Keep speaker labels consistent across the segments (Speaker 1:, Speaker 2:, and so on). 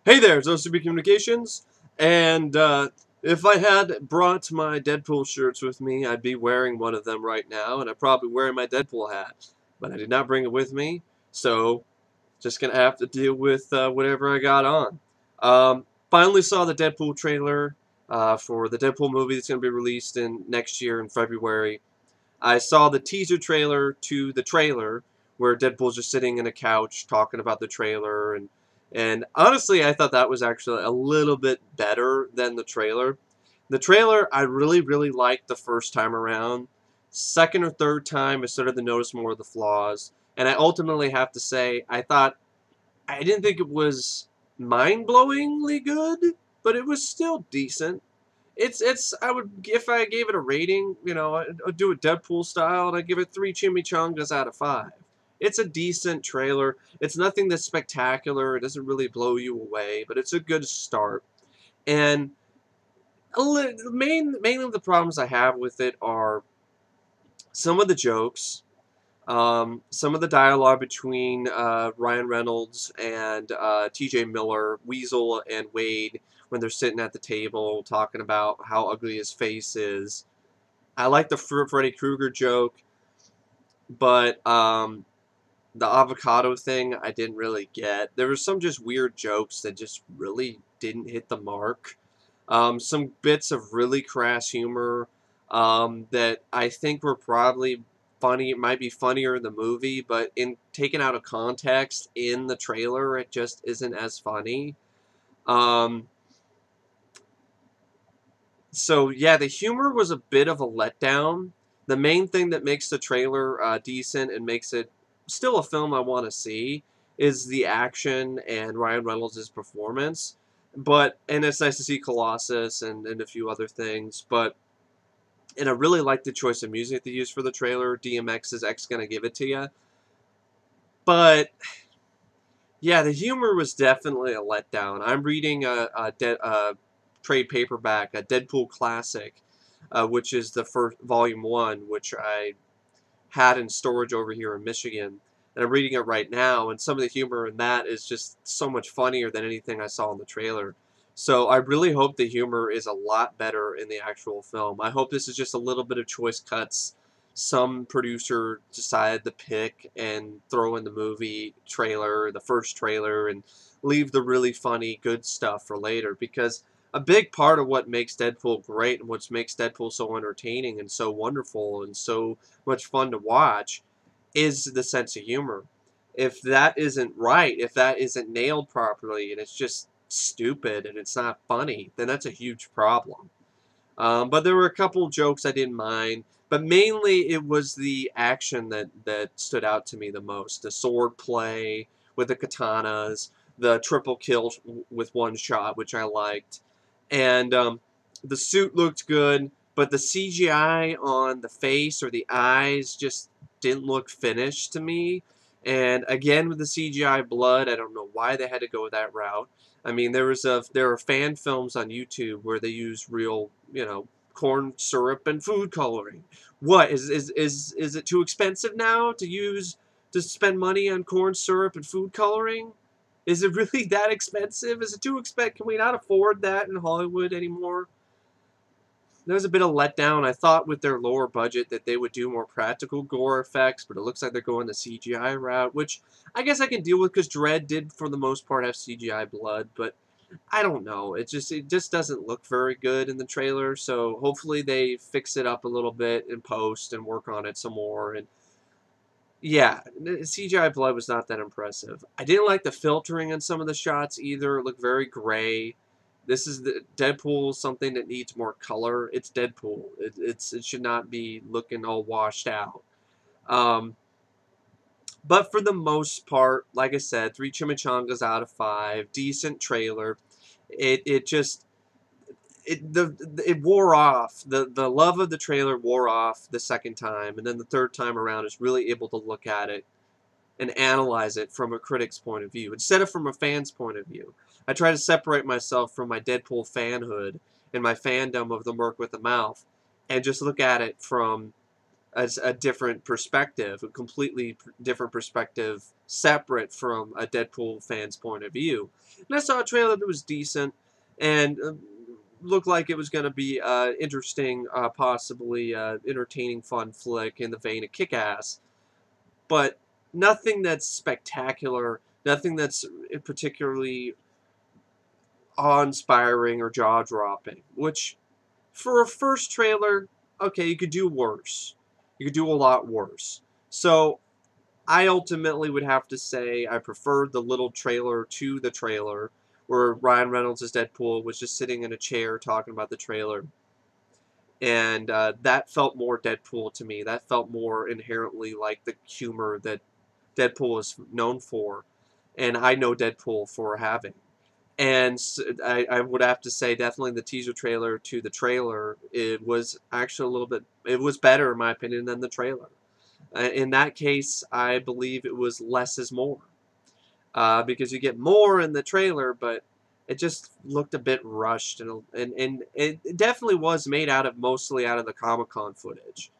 Speaker 1: Hey there, it's OCB Communications, and if I had brought my Deadpool shirts with me, I'd be wearing one of them right now, and I'd probably be wearing my Deadpool hat. But I did not bring it with me, so just gonna have to deal with whatever I got on. Finally saw the Deadpool trailer for the Deadpool movie that's gonna be released in next year in February. I saw the teaser trailer to the trailer where Deadpool's just sitting in a couch talking about the trailer and honestly I thought that was actually a little bit better than the trailer. The trailer I really liked the first time around. Second or third time I started to notice more of the flaws. And I ultimately have to say I didn't think it was mind-blowingly good, but it was still decent. It's I would if I gave it a rating, I'd do it Deadpool style, and I'd give it 3 chimichangas out of 5. It's a decent trailer. It's nothing that's spectacular. It doesn't really blow you away, but it's a good start. And mainly the problems I have with it are some of the jokes, some of the dialogue between Ryan Reynolds and T.J. Miller, Weasel and Wade, when they're sitting at the table talking about how ugly his face is. I like the Freddy Krueger joke, but the avocado thing I didn't really get. There were some just weird jokes that just really didn't hit the mark. Some bits of really crass humor that I think were probably funny. It might be funnier in the movie, but in taken out of context in the trailer, it just isn't as funny. Um, so yeah, the humor was a bit of a letdown. The main thing that makes the trailer decent and makes it still a film I want to see is the action and Ryan Reynolds' performance. And it's nice to see Colossus and a few other things. And I really like the choice of music they used for the trailer. DMX's X Gonna Give It To Ya. But yeah, the humor was definitely a letdown. I'm reading a trade paperback, a Deadpool classic, which is the first volume one, which I had in storage over here in Michigan, and I'm reading it right now. And some of the humor in that is just so much funnier than anything I saw in the trailer. So I really hope the humor is a lot better in the actual film. I hope this is just a little bit of choice cuts some producer decided to pick and throw in the movie trailer, the first trailer, and leave the really funny, good stuff for later. Because a big part of what makes Deadpool great and what makes Deadpool so entertaining and so wonderful and so much fun to watch is the sense of humor. If that isn't right, if that isn't nailed properly, and it's just stupid and it's not funny, then that's a huge problem. But there were a couple jokes I didn't mind, but mainly it was the action that stood out to me the most. The sword play with the katanas, the triple kill with one shot, which I liked, and the suit looked good, but the CGI on the face or the eyes just didn't look finished to me. And again with the CGI blood, I don't know why they had to go that route. I mean, there are fan films on YouTube where they use real, corn syrup and food coloring. What is it too expensive now to spend money on corn syrup and food coloring? Is it really that expensive? Is it too expensive? Can we not afford that in Hollywood anymore? There was a bit of letdown. I thought with their lower budget that they would do more practical gore effects, but it looks like they're going the CGI route, which I guess I can deal with because Dredd did, for the most part, have CGI blood, but I don't know. It just doesn't look very good in the trailer, so hopefully they fix it up a little bit in post and work on it some more. And yeah, the CGI blood was not that impressive. I didn't like the filtering on some of the shots either. It looked very gray. This is the Deadpool, something that needs more color. It's Deadpool. It should not be looking all washed out. Um, but for the most part, like I said, 3 chimichangas out of 5. Decent trailer. It just it wore off. The love of the trailer wore off the second time, and then the third time around is really able to look at it and analyze it from a critic's point of view instead of from a fan's point of view. I try to separate myself from my Deadpool fanhood and my fandom of the Merc With A Mouth and just look at it from a different perspective, a completely different perspective separate from a Deadpool fan's point of view. And I saw a trailer that was decent and looked like it was going to be interesting, possibly entertaining, fun flick in the vein of Kick-Ass. But nothing that's spectacular, nothing that's particularly awe-inspiring or jaw-dropping, which for a first trailer, okay, you could do worse. You could do a lot worse. So I ultimately would have to say I preferred the little trailer to the trailer, where Ryan Reynolds as Deadpool was just sitting in a chair talking about the trailer. And that felt more Deadpool to me. That felt more inherently like the humor that Deadpool is known for, and I know Deadpool for having. And I would have to say definitely the teaser trailer to the trailer, it was actually a little bit, it was better in my opinion than the trailer. In that case, I believe it was less is more. Because you get more in the trailer, but it just looked a bit rushed, and it definitely was made out of, mostly out of the Comic-Con footage,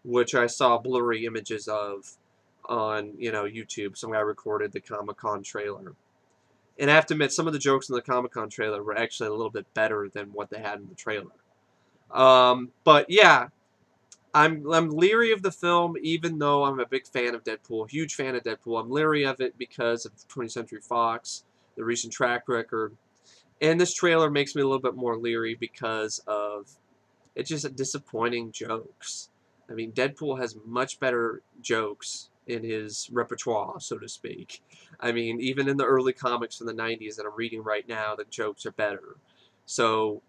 Speaker 1: which I saw blurry images of on, YouTube. Some guy recorded the Comic-Con trailer. And I have to admit, some of the jokes in the Comic-Con trailer were actually a little bit better than what they had in the trailer. But yeah, I'm leery of the film, even though I'm a big fan of Deadpool, huge fan of Deadpool. I'm leery of it because of 20th Century Fox, the recent track record. And this trailer makes me a little bit more leery because of it's just disappointing jokes. I mean, Deadpool has much better jokes in his repertoire, so to speak. I mean, even in the early comics from the 90s that I'm reading right now, the jokes are better. So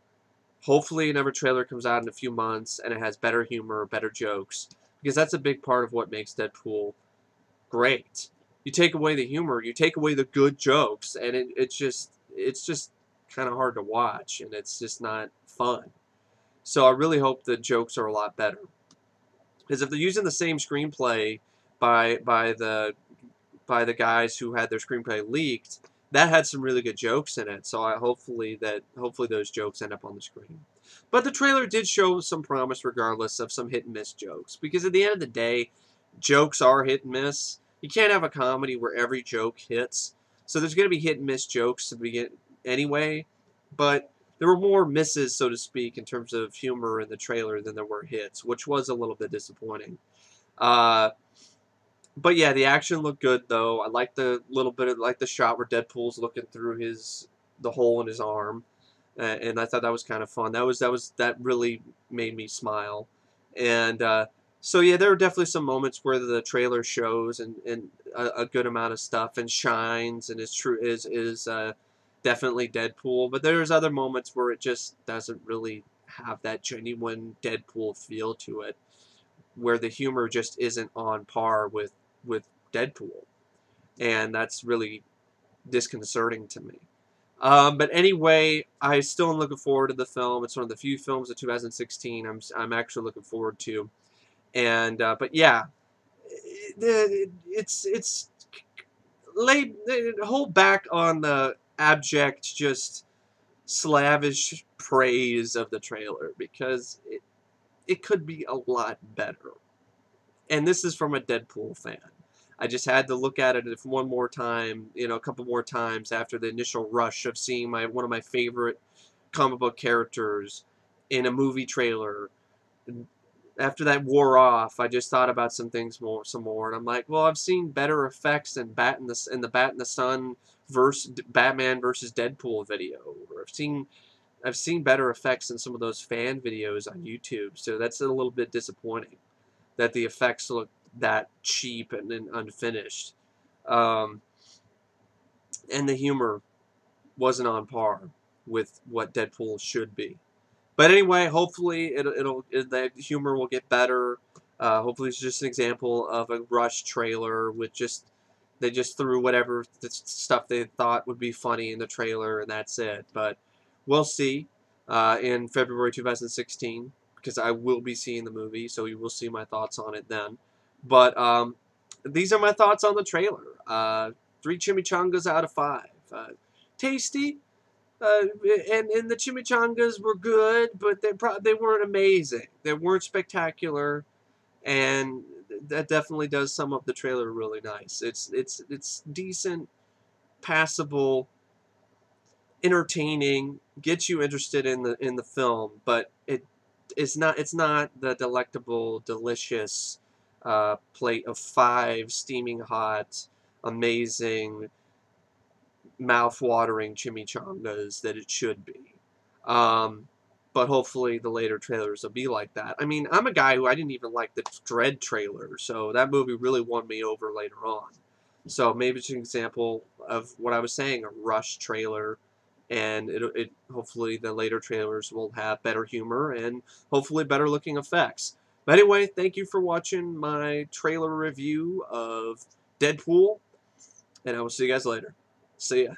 Speaker 1: hopefully another trailer comes out in a few months and it has better humor, better jokes, because that's a big part of what makes Deadpool great. You take away the humor, you take away the good jokes, and it's just kind of hard to watch, and it's just not fun. So I really hope the jokes are a lot better. Because if they're using the same screenplay by by the by the guys who had their screenplay leaked, that had some really good jokes in it. So hopefully those jokes end up on the screen. But the trailer did show some promise, regardless of some hit and miss jokes. Because at the end of the day, jokes are hit and miss. You can't have a comedy where every joke hits. So there's going to be hit and miss jokes to begin anyway. But there were more misses, so to speak, in terms of humor in the trailer than there were hits, which was a little bit disappointing. Uh, but yeah, the action looked good though. I like the little bit of like the shot where Deadpool's looking through the hole in his arm, and I thought that was kind of fun. That really made me smile, and so yeah, there are definitely some moments where the trailer shows and a good amount of stuff and shines and is definitely Deadpool. But there's other moments where it just doesn't really have that genuine Deadpool feel to it, where the humor just isn't on par with Deadpool, and that's really disconcerting to me. But anyway, I still am looking forward to the film. It's one of the few films of 2016 I'm actually looking forward to, and but yeah, it's laid hold back on the abject, just slavish praise of the trailer, because it could be a lot better. And this is from a Deadpool fan. I just had to look at it one more time, a couple more times after the initial rush of seeing one of my favorite comic book characters in a movie trailer. After that wore off, I just thought about some more, and I'm like, well, I've seen better effects in the Bat in the Sun versus Batman versus Deadpool video, or I've seen better effects in some of those fan videos on YouTube. So that's a little bit disappointing that the effects look that cheap and unfinished. Um, and the humor wasn't on par with what Deadpool should be. But anyway, hopefully the humor will get better. Hopefully it's just an example of a rush trailer with they just threw whatever stuff they thought would be funny in the trailer, and that's it. But we'll see in February 2016, because I will be seeing the movie, so you will see my thoughts on it then. But these are my thoughts on the trailer. 3 chimichangas out of 5. Tasty, and the chimichangas were good, but they weren't amazing. They weren't spectacular, and that definitely does sum up the trailer really nice. It's decent, passable, entertaining, gets you interested in the film, but it's not the delectable, delicious plate of five steaming hot, amazing, mouth-watering chimichangas that it should be. Um, but hopefully the later trailers will be like that. I mean, I'm a guy who I didn't even like the Dread trailer, so that movie really won me over later on. So maybe it's an example of what I was saying, a Rush trailer, and it hopefully the later trailers will have better humor and hopefully better looking effects. But anyway, thank you for watching my trailer review of Deadpool, and I will see you guys later. See ya.